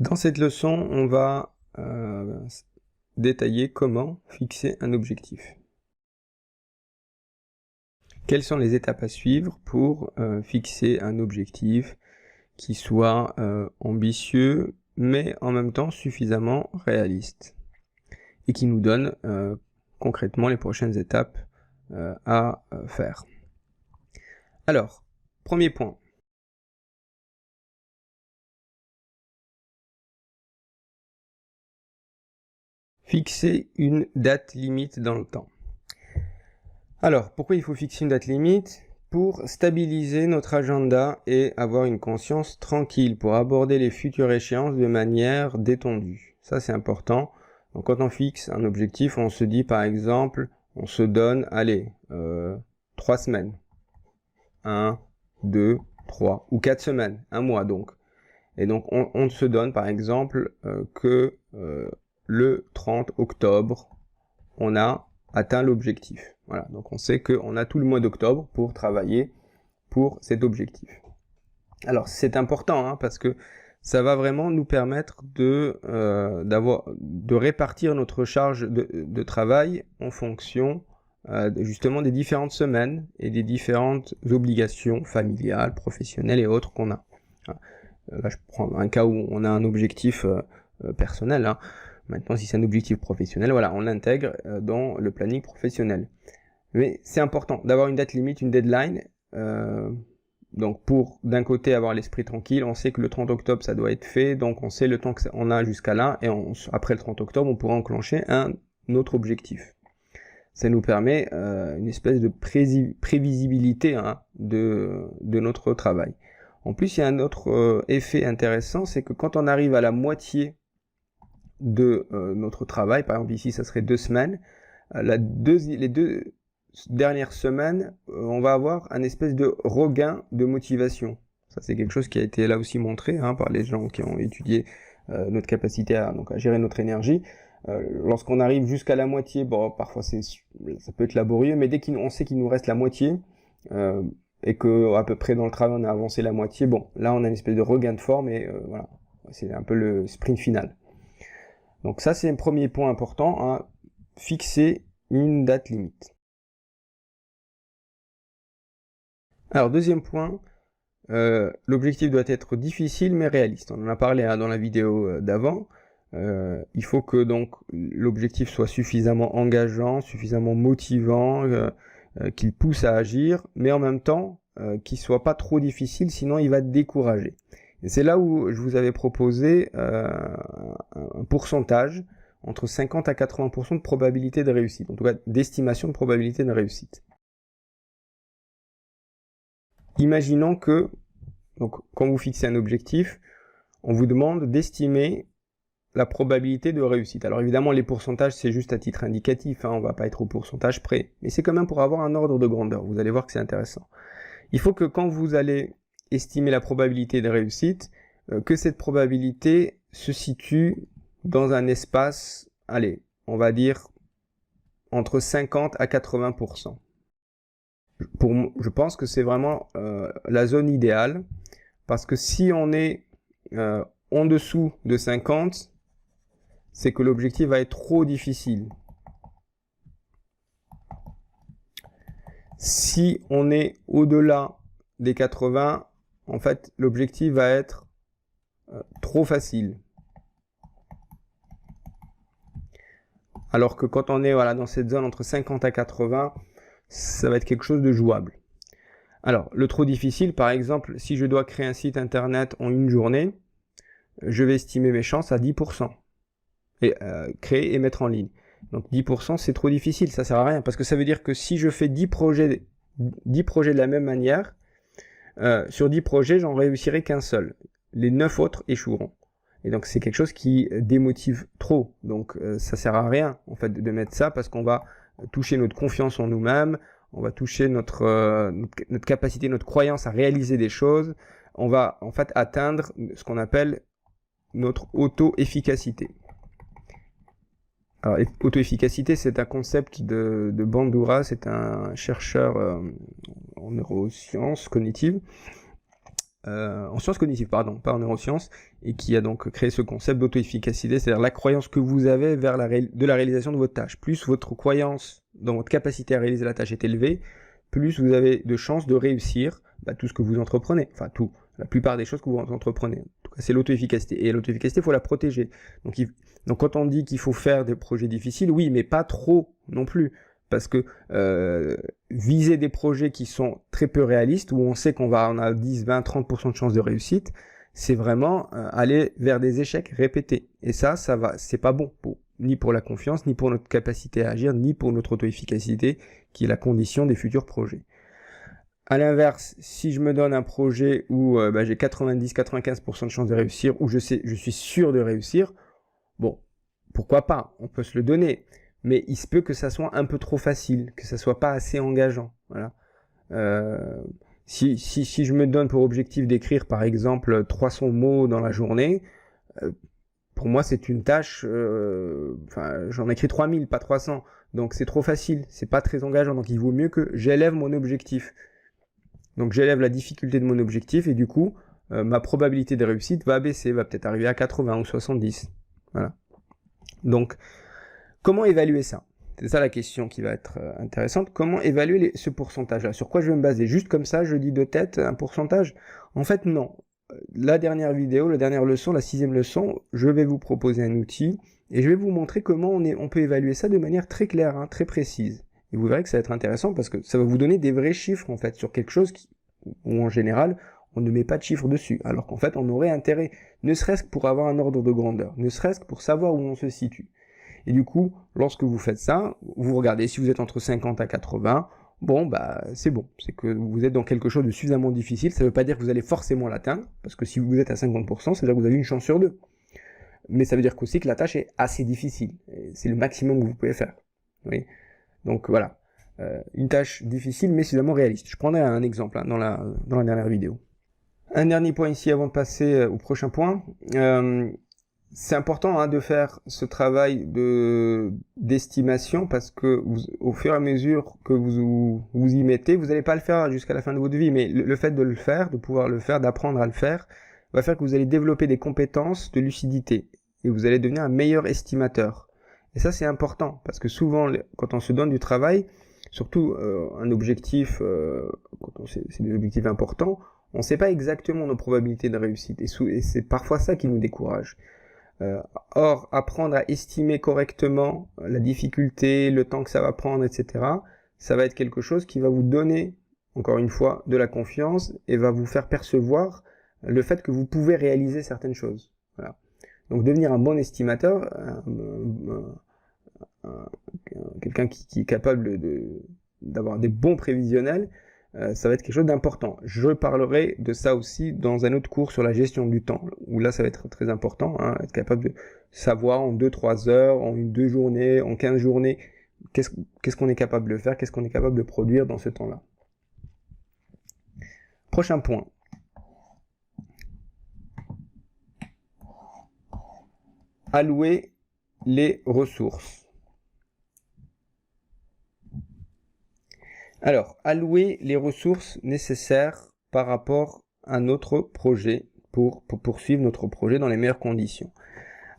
Dans cette leçon, on va détailler comment fixer un objectif. Quelles sont les étapes à suivre pour fixer un objectif qui soit ambitieux, mais en même temps suffisamment réaliste, et qui nous donne concrètement les prochaines étapes à faire. Alors, premier point. Fixer une date limite dans le temps. Alors, pourquoi il faut fixer une date limite? Pour stabiliser notre agenda et avoir une conscience tranquille, pour aborder les futures échéances de manière détendue. Ça, c'est important. Donc, quand on fixe un objectif, on se dit, par exemple, on se donne, allez, 3 semaines. 1, 2, 3, ou 4 semaines, un mois donc. Et donc, on se donne, par exemple, que le 30 octobre, on a atteint l'objectif. Voilà, donc on sait qu'on a tout le mois d'octobre pour travailler pour cet objectif. Alors c'est important hein, parce que ça va vraiment nous permettre de répartir notre charge de travail en fonction justement des différentes semaines et des différentes obligations familiales, professionnelles et autres qu'on a. Là je prends un cas où on a un objectif personnel, hein. Maintenant, si c'est un objectif professionnel, voilà, on l'intègre dans le planning professionnel. Mais c'est important d'avoir une date limite, une deadline. Donc pour, d'un côté, avoir l'esprit tranquille, on sait que le 30 octobre, ça doit être fait, donc on sait le temps qu'on a jusqu'à là, et après le 30 octobre, on pourra enclencher un autre objectif. Ça nous permet une espèce de prévisibilité hein, de notre travail. En plus, il y a un autre effet intéressant, c'est que quand on arrive à la moitié de notre travail, par exemple ici ça serait 2 semaines, les 2 dernières semaines, on va avoir un espèce de regain de motivation. Ça c'est quelque chose qui a été là aussi montré hein, par les gens qui ont étudié notre capacité à gérer notre énergie. Lorsqu'on arrive jusqu'à la moitié, bon parfois ça peut être laborieux, mais dès qu'on sait qu'il nous reste la moitié, et que à peu près dans le travail on a avancé la moitié, bon là on a une espèce de regain de forme et voilà, c'est un peu le sprint final. Donc ça, c'est un premier point important, hein, fixer une date limite. Alors, deuxième point, l'objectif doit être difficile mais réaliste. On en a parlé hein, dans la vidéo d'avant. Il faut que donc l'objectif soit suffisamment engageant, suffisamment motivant, qu'il pousse à agir, mais en même temps, qu'il soit pas trop difficile, sinon il va décourager. Et c'est là où je vous avais proposé un pourcentage entre 50 à 80% de probabilité de réussite, en tout cas d'estimation de probabilité de réussite. Imaginons que, donc, quand vous fixez un objectif, on vous demande d'estimer la probabilité de réussite. Alors évidemment, les pourcentages, c'est juste à titre indicatif, hein, on ne va pas être au pourcentage près, mais c'est quand même pour avoir un ordre de grandeur, vous allez voir que c'est intéressant. Il faut que quand vous allez estimer la probabilité de réussite, que cette probabilité se situe dans un espace, allez, on va dire entre 50 à 80%. Je pense que c'est vraiment la zone idéale, parce que si on est en dessous de 50, c'est que l'objectif va être trop difficile. Si on est au-delà des 80, en fait, l'objectif va être trop facile. Alors que quand on est voilà, dans cette zone entre 50 à 80, ça va être quelque chose de jouable. Alors, le trop difficile, par exemple, si je dois créer un site internet en une journée, je vais estimer mes chances à 10%. Et créer et mettre en ligne. Donc 10%, c'est trop difficile, ça sert à rien. Parce que ça veut dire que si je fais 10 projets de la même manière, sur 10 projets, j'en réussirai qu'un seul. Les 9 autres échoueront. Et donc c'est quelque chose qui démotive trop. Donc ça sert à rien en fait de mettre ça, parce qu'on va toucher notre confiance en nous-mêmes, on va toucher notre capacité, notre croyance à réaliser des choses. On va en fait atteindre ce qu'on appelle notre auto-efficacité. Alors, auto-efficacité, c'est un concept de Bandura, c'est un chercheur en neurosciences cognitives, en sciences cognitives, pardon, pas en neurosciences, et qui a donc créé ce concept d'auto-efficacité, c'est-à-dire la croyance que vous avez vers la réalisation de votre tâche. Plus votre croyance dans votre capacité à réaliser la tâche est élevée, plus vous avez de chances de réussir tout ce que vous entreprenez, enfin tout, la plupart des choses que vous entreprenez. En tout cas, c'est l'auto-efficacité. Et l'auto-efficacité, il faut la protéger. Donc quand on dit qu'il faut faire des projets difficiles, oui, mais pas trop non plus. Parce que viser des projets qui sont très peu réalistes, où on sait qu'on a 10, 20, 30% de chances de réussite, c'est vraiment aller vers des échecs répétés. Et c'est pas bon, ni pour la confiance, ni pour notre capacité à agir, ni pour notre auto-efficacité, qui est la condition des futurs projets. À l'inverse, si je me donne un projet où j'ai 90-95% de chances de réussir, où je suis sûr de réussir, bon, pourquoi pas, on peut se le donner. Mais il se peut que ça soit un peu trop facile, que ça soit pas assez engageant. Voilà. Si je me donne pour objectif d'écrire par exemple 300 mots dans la journée, pour moi c'est une tâche, j'en écris 3000, pas 300, donc c'est trop facile, c'est pas très engageant, donc il vaut mieux que j'élève mon objectif. Donc j'élève la difficulté de mon objectif et du coup ma probabilité de réussite va baisser, va peut-être arriver à 80 ou 70. Voilà. Donc comment évaluer ça? C'est ça la question qui va être intéressante. Comment évaluer ce pourcentage-là? Sur quoi je vais me baser? Juste comme ça, je dis de tête un pourcentage? En fait, non. La dernière vidéo, la dernière leçon, la 6e leçon, je vais vous proposer un outil et je vais vous montrer comment on peut évaluer ça de manière très claire, très précise. Et vous verrez que ça va être intéressant parce que ça va vous donner des vrais chiffres en fait sur quelque chose où en général on ne met pas de chiffres dessus. Alors qu'en fait on aurait intérêt, ne serait-ce que pour avoir un ordre de grandeur, ne serait-ce que pour savoir où on se situe. Et du coup, lorsque vous faites ça, vous regardez si vous êtes entre 50 à 80, bon, c'est bon. C'est que vous êtes dans quelque chose de suffisamment difficile. Ça ne veut pas dire que vous allez forcément l'atteindre, parce que si vous êtes à 50%, ça veut dire que vous avez une chance sur 2. Mais ça veut dire aussi que la tâche est assez difficile. C'est le maximum que vous pouvez faire. Oui. Donc voilà. Une tâche difficile, mais suffisamment réaliste. Je prendrai un exemple dans la dernière vidéo. Un dernier point ici avant de passer au prochain point. C'est important de faire ce travail d'estimation parce que au fur et à mesure que vous y mettez, vous n'allez pas le faire jusqu'à la fin de votre vie, mais le fait de le faire, de pouvoir le faire, d'apprendre à le faire, va faire que vous allez développer des compétences de lucidité et vous allez devenir un meilleur estimateur. Et ça c'est important parce que souvent quand on se donne du travail, surtout un objectif, quand c'est des objectifs importants, on ne sait pas exactement nos probabilités de réussite et c'est parfois ça qui nous décourage. Or, apprendre à estimer correctement la difficulté, le temps que ça va prendre, etc., ça va être quelque chose qui va vous donner, encore une fois, de la confiance et va vous faire percevoir le fait que vous pouvez réaliser certaines choses. Voilà. Donc, devenir un bon estimateur, quelqu'un qui est capable d'avoir des bons prévisionnels, ça va être quelque chose d'important. Je parlerai de ça aussi dans un autre cours sur la gestion du temps, où là ça va être très important, être capable de savoir en 2-3 heures, en 2 journées, en 15 journées, qu'est-ce qu'on est capable de faire, qu'est-ce qu'on est capable de produire dans ce temps-là. Prochain point. Allouer les ressources. Alors, allouer les ressources nécessaires par rapport à notre projet pour poursuivre notre projet dans les meilleures conditions.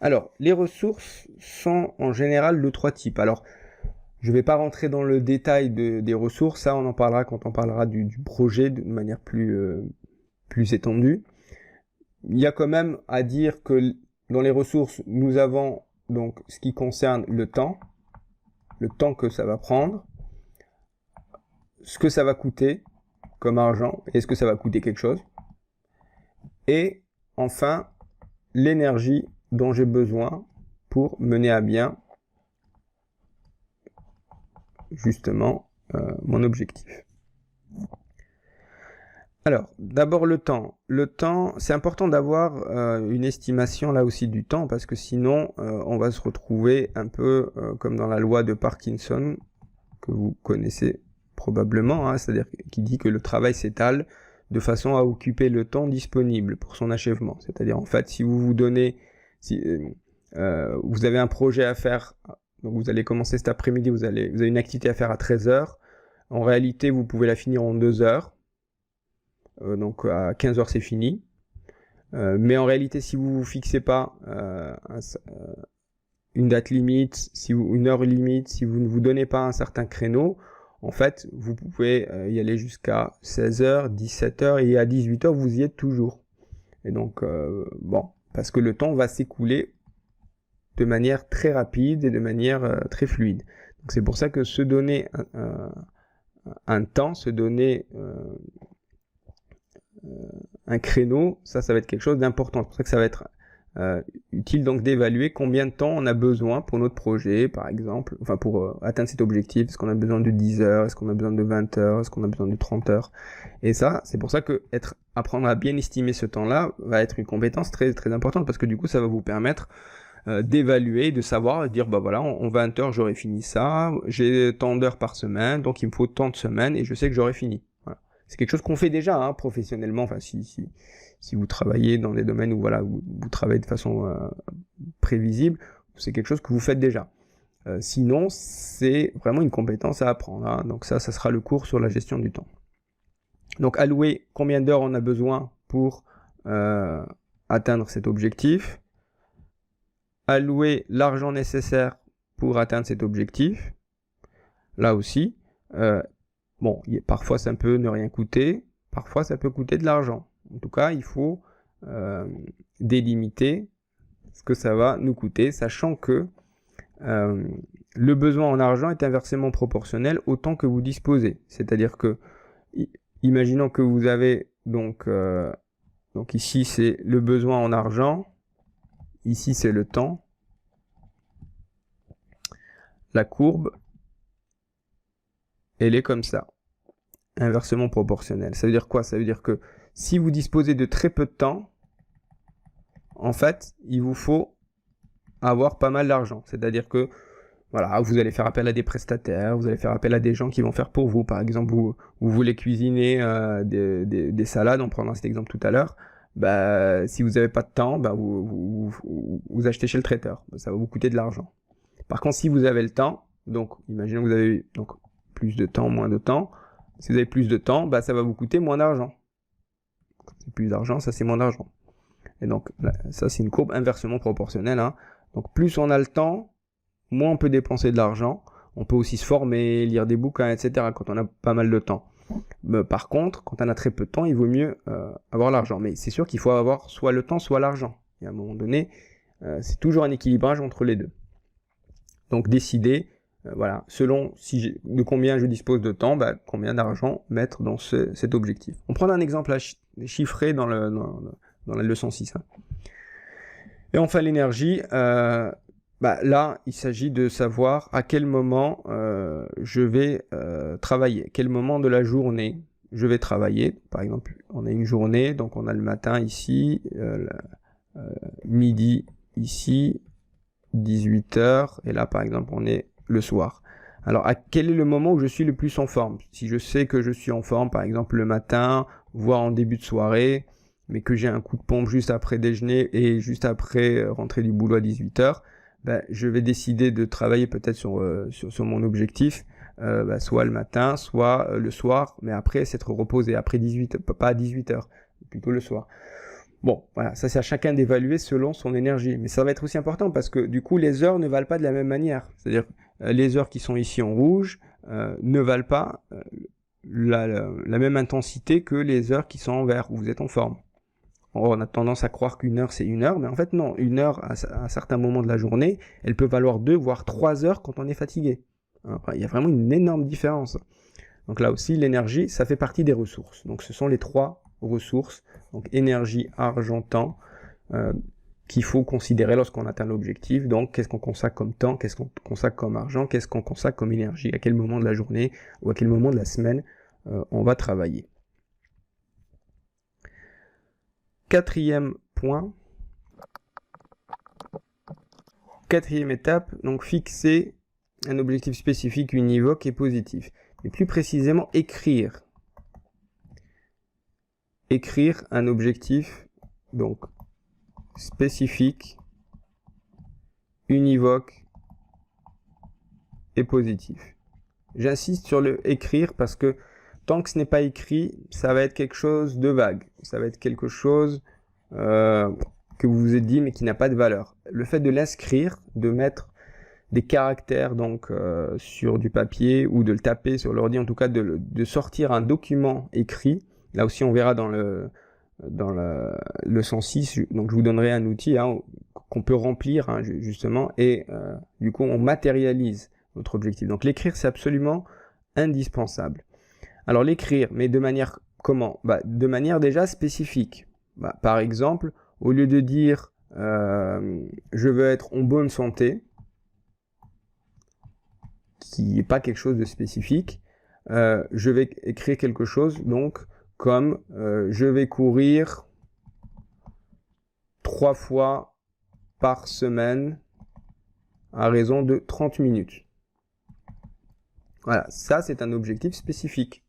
Alors, les ressources sont en général de 3 types. Alors, je ne vais pas rentrer dans le détail des ressources, ça on en parlera quand on parlera du projet de manière plus étendue. Il y a quand même à dire que dans les ressources, nous avons donc ce qui concerne le temps que ça va prendre, ce que ça va coûter comme argent, est-ce que ça va coûter quelque chose, et enfin l'énergie dont j'ai besoin pour mener à bien justement mon objectif. Alors, d'abord le temps. Le temps, c'est important d'avoir une estimation là aussi du temps, parce que sinon on va se retrouver un peu comme dans la loi de Parkinson, que vous connaissez probablement, c'est-à-dire qui dit que le travail s'étale de façon à occuper le temps disponible pour son achèvement. C'est-à-dire en fait, si vous vous donnez, vous avez un projet à faire, donc vous allez commencer cet après-midi, vous avez une activité à faire à 13h, en réalité vous pouvez la finir en 2 heures, donc à 15 heures c'est fini. Mais en réalité, si vous vous fixez pas une date limite, une heure limite, si vous ne vous donnez pas un certain créneau, en fait, vous pouvez y aller jusqu'à 16h, 17h et à 18h, vous y êtes toujours. Et donc, bon, parce que le temps va s'écouler de manière très rapide et de manière très fluide. Donc c'est pour ça que se donner un temps, se donner un créneau, ça va être quelque chose d'important. C'est pour ça que ça va être utile donc d'évaluer combien de temps on a besoin pour notre projet, par exemple, enfin pour atteindre cet objectif. Est-ce qu'on a besoin de 10 heures, est-ce qu'on a besoin de 20 heures, est-ce qu'on a besoin de 30 heures. Et ça, c'est pour ça que apprendre à bien estimer ce temps-là va être une compétence très, très importante, parce que du coup, ça va vous permettre d'évaluer, de savoir, de dire, bah voilà, en 20 heures, j'aurai fini ça, j'ai tant d'heures par semaine, donc il me faut tant de semaines, et je sais que j'aurai fini. Voilà. C'est quelque chose qu'on fait déjà, hein, professionnellement, enfin, si vous travaillez dans des domaines où voilà, vous travaillez de façon prévisible, c'est quelque chose que vous faites déjà. Sinon, c'est vraiment une compétence à apprendre. Hein. Donc ça sera le cours sur la gestion du temps. Donc allouer combien d'heures on a besoin pour atteindre cet objectif. Allouer l'argent nécessaire pour atteindre cet objectif. Là aussi, bon, parfois ça peut ne rien coûter, parfois ça peut coûter de l'argent. En tout cas, il faut délimiter ce que ça va nous coûter, sachant que le besoin en argent est inversement proportionnel au temps que vous disposez. C'est-à-dire que, imaginons que vous avez donc ici c'est le besoin en argent, ici c'est le temps. La courbe, elle est comme ça, inversement proportionnelle. Ça veut dire quoi? Ça veut dire que si vous disposez de très peu de temps, en fait, il vous faut avoir pas mal d'argent. C'est-à-dire que voilà, vous allez faire appel à des prestataires, vous allez faire appel à des gens qui vont faire pour vous. Par exemple, vous voulez cuisiner des salades, on prendra cet exemple tout à l'heure. Bah, si vous n'avez pas de temps, bah, vous achetez chez le traiteur. Ça va vous coûter de l'argent. Par contre, si vous avez le temps, donc imaginons que vous avez donc plus de temps, moins de temps. Si vous avez plus de temps, bah, ça va vous coûter moins d'argent. C'est plus d'argent, ça c'est moins d'argent. Et donc là, ça c'est une courbe inversement proportionnelle. Hein. Donc plus on a le temps, moins on peut dépenser de l'argent. On peut aussi se former, lire des bouquins, etc. quand on a pas mal de temps. Mais par contre, quand on a très peu de temps, il vaut mieux avoir l'argent. Mais c'est sûr qu'il faut avoir soit le temps, soit l'argent. Et à un moment donné, c'est toujours un équilibrage entre les deux. Donc décider, voilà, selon de combien je dispose de temps, bah, combien d'argent mettre dans cet objectif. On prend un exemple chiffré dans la leçon 6. Hein. Et enfin l'énergie, bah, là il s'agit de savoir à quel moment je vais travailler, quel moment de la journée je vais travailler. Par exemple, on a une journée, donc on a le matin ici, midi ici, 18h, et là par exemple on est le soir. Alors quel est le moment où je suis le plus en forme? Si je sais que je suis en forme par exemple le matin, voire en début de soirée, mais que j'ai un coup de pompe juste après déjeuner et juste après rentrer du boulot à 18h, ben, je vais décider de travailler peut-être sur mon objectif, ben, soit le matin, soit le soir, mais après s'être reposé, après 18h, pas à 18h, plutôt le soir. Bon, voilà, ça c'est à chacun d'évaluer selon son énergie. Mais ça va être aussi important parce que du coup, les heures ne valent pas de la même manière. C'est-à-dire, les heures qui sont ici en rouge ne valent pas la même intensité que les heures qui sont en vert, où vous êtes en forme. On a tendance à croire qu'une heure c'est une heure, mais en fait non, une heure à un certain moment de la journée, elle peut valoir 2 voire 3 heures quand on est fatigué. Enfin, il y a vraiment une énorme différence. Donc là aussi, l'énergie, ça fait partie des ressources. Donc ce sont les 3 ressources, donc énergie, argent, temps, qu'il faut considérer lorsqu'on atteint l'objectif. Donc qu'est-ce qu'on consacre comme temps, qu'est-ce qu'on consacre comme argent, qu'est-ce qu'on consacre comme énergie, à quel moment de la journée ou à quel moment de la semaine on va travailler. Quatrième point, quatrième étape, donc fixer un objectif spécifique, univoque et positif. Mais plus précisément, écrire un objectif donc spécifique, univoque et positif. J'insiste sur le écrire parce que tant que ce n'est pas écrit, ça va être quelque chose de vague. Ça va être quelque chose que vous vous êtes dit, mais qui n'a pas de valeur. Le fait de l'inscrire, de mettre des caractères donc sur du papier ou de le taper sur l'ordi, en tout cas de sortir un document écrit. Là aussi, on verra dans le leçon 6, donc je vous donnerai un outil qu'on peut remplir justement, et du coup on matérialise notre objectif. Donc l'écrire, c'est absolument indispensable. Alors l'écrire, mais de manière comment? De manière déjà spécifique. Par exemple, au lieu de dire je veux être en bonne santé, qui n'est pas quelque chose de spécifique, je vais écrire quelque chose donc comme je vais courir 3 fois par semaine à raison de 30 minutes. Voilà, ça c'est un objectif spécifique.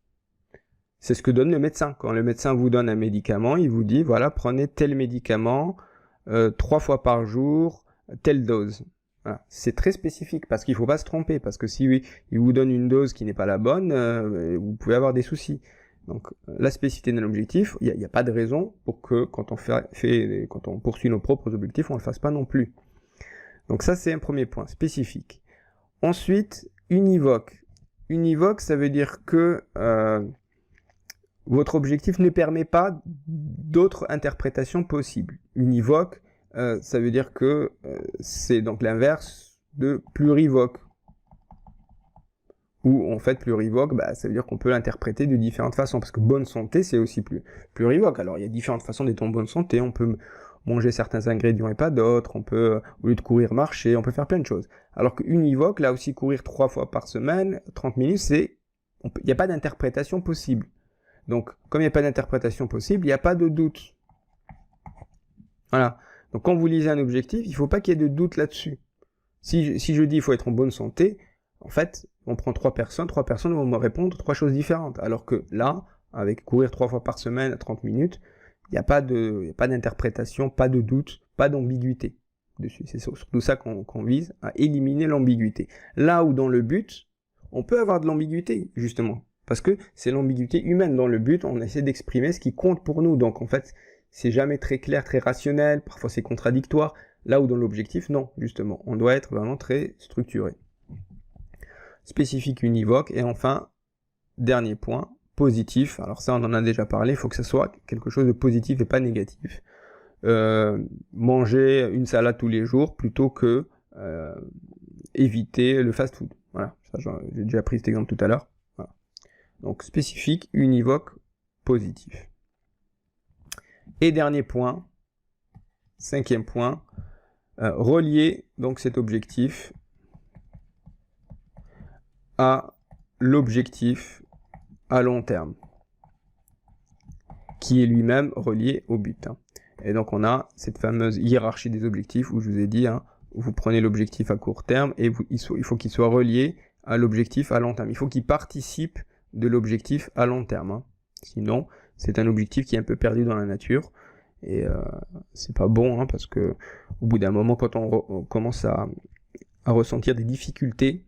C'est ce que donne le médecin. Quand le médecin vous donne un médicament, il vous dit, voilà, prenez tel médicament 3 fois par jour, telle dose. Voilà. C'est très spécifique parce qu'il ne faut pas se tromper. Parce que si il vous donne une dose qui n'est pas la bonne, vous pouvez avoir des soucis. Donc la spécificité d'un objectif, il n'y a pas de raison pour que quand on poursuit nos propres objectifs, on ne le fasse pas non plus. Donc ça c'est un premier point, spécifique. Ensuite, univoque. Univoque, ça veut dire que votre objectif ne permet pas d'autres interprétations possibles. Univoque, ça veut dire que c'est donc l'inverse de plurivoque. Ou en fait plurivoque, ça veut dire qu'on peut l'interpréter de différentes façons, parce que bonne santé c'est aussi plurivoque. Alors il y a différentes façons d'être en bonne santé, on peut manger certains ingrédients et pas d'autres, on peut, au lieu de courir, marcher, on peut faire plein de choses. Alors que univoque, là aussi courir 3 fois par semaine, 30 minutes, il n'y a pas d'interprétation possible. Donc comme il n'y a pas d'interprétation possible, il n'y a pas de doute. Voilà. Donc quand vous lisez un objectif, il ne faut pas qu'il y ait de doute là-dessus. Si je dis il faut être en bonne santé, en fait, on prend 3 personnes vont me répondre 3 choses différentes. Alors que là, avec courir 3 fois par semaine à 30 minutes, il n'y a pas d'interprétation, pas de doute, pas d'ambiguïté dessus. C'est surtout ça qu'on vise, à éliminer l'ambiguïté. Là où dans le but, on peut avoir de l'ambiguïté, justement. Parce que c'est l'ambiguïté humaine. Dans le but, on essaie d'exprimer ce qui compte pour nous. Donc en fait, c'est jamais très clair, très rationnel, parfois c'est contradictoire. Là où dans l'objectif, non, justement. On doit être vraiment très structuré. Spécifique, univoque, et enfin, dernier point, positif. Alors ça, on en a déjà parlé, il faut que ce soit quelque chose de positif et pas négatif. Manger une salade tous les jours plutôt que éviter le fast-food. Voilà, ça j'ai déjà pris cet exemple tout à l'heure. Voilà. Donc spécifique, univoque, positif. Et dernier point, 5e point, relier donc cet objectif à l'objectif à long terme, qui est lui-même relié au but. Et donc on a cette fameuse hiérarchie des objectifs où je vous ai dit, vous prenez l'objectif à court terme et il faut qu'il soit relié à l'objectif à long terme. Il faut qu'il participe de l'objectif à long terme. Sinon, c'est un objectif qui est un peu perdu dans la nature. Et c'est pas bon, parce que au bout d'un moment, quand on commence à ressentir des difficultés,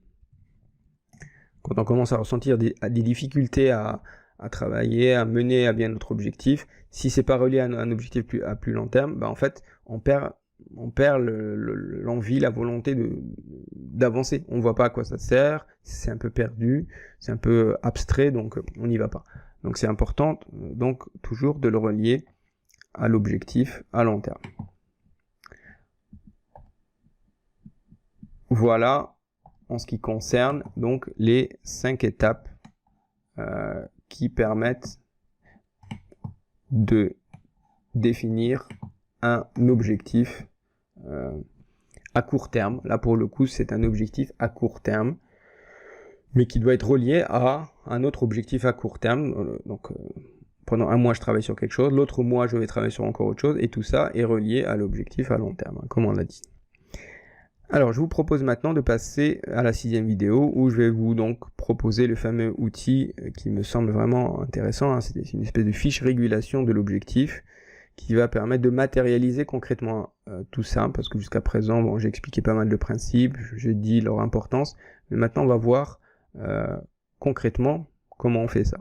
quand on commence à ressentir des difficultés à travailler, à mener à bien notre objectif, si c'est pas relié à un objectif à plus long terme, en fait, on perd l'envie, la volonté d'avancer. On voit pas à quoi ça sert, c'est un peu perdu, c'est un peu abstrait, donc on n'y va pas. Donc c'est important, donc toujours de le relier à l'objectif à long terme. Voilà en ce qui concerne donc les 5 étapes qui permettent de définir un objectif à court terme. Là pour le coup c'est un objectif à court terme, mais qui doit être relié à un autre objectif à court terme. Donc pendant un mois je travaille sur quelque chose, l'autre mois je vais travailler sur encore autre chose, et tout ça est relié à l'objectif à long terme, comme on l'a dit. Alors je vous propose maintenant de passer à la 6e vidéo où je vais vous donc proposer le fameux outil qui me semble vraiment intéressant. C'est une espèce de fiche régulation de l'objectif qui va permettre de matérialiser concrètement tout ça, parce que jusqu'à présent j'ai expliqué pas mal de principes, j'ai dit leur importance, mais maintenant on va voir concrètement comment on fait ça.